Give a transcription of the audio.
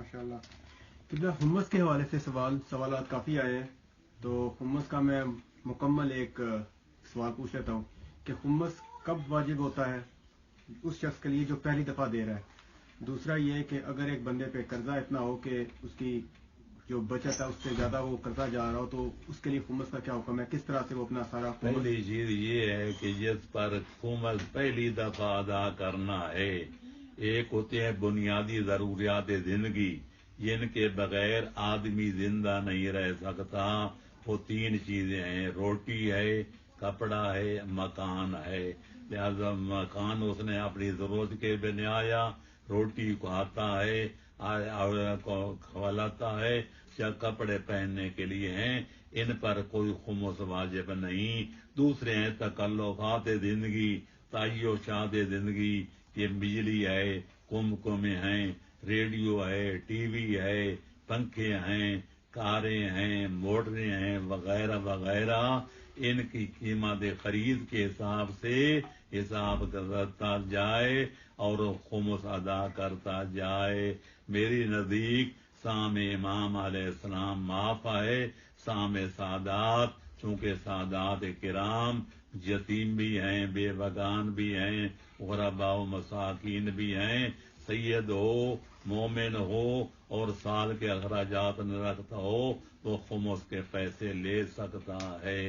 ماشاء اللہ. قبلہ حمص کے حوالے سے سوالات کافی آئے ہیں، تو حمص کا میں مکمل ایک سوال پوچھ لیتا ہوں کہ حمص کب واجب ہوتا ہے اس شخص کے لیے جو پہلی دفعہ دے رہا ہے. دوسرا یہ کہ اگر ایک بندے پہ قرضہ اتنا ہو کہ اس کی جو بچت ہے اس سے زیادہ وہ قرضہ جا رہا ہو، تو اس کے لیے حمص کا کیا حکم ہے، کس طرح سے وہ اپنا سارا پہلی چیز یہ ہے کہ جس پر خمس پہلی دفعہ ادا کرنا ہے، ایک ہوتے ہیں بنیادی ضروریات زندگی جن کے بغیر آدمی زندہ نہیں رہ سکتا. وہ تین چیزیں ہیں: روٹی ہے، کپڑا ہے، مکان ہے. لہذا مکان اس نے اپنی ضرورت کے بنایا، روٹی کو آتا ہے کھولاتا ہے یا کپڑے پہننے کے لیے ہیں. ان پر کوئی خمس واجب نہیں. دوسرے ہیں تکلفات زندگی، تعیشات زندگی. یہ بجلی ہے، کمکمے ہیں، ریڈیو ہے، ٹی وی ہے، پنکھے ہیں، کاریں ہیں، موٹریں ہیں، وغیرہ وغیرہ. ان کی قیمت خرید کے حساب سے حساب کرتا جائے اور خمس ادا کرتا جائے. میری نزدیک سام امام علیہ السلام معاف ہے. سام سادات، چونکہ سادات کرام یتیم بھی ہیں، بے بگان بھی ہیں، غرباء و مساکین بھی ہیں. سید ہو، مومن ہو اور سال کے اخراجات نہ رکھتا ہو، وہ خمس کے پیسے لے سکتا ہے.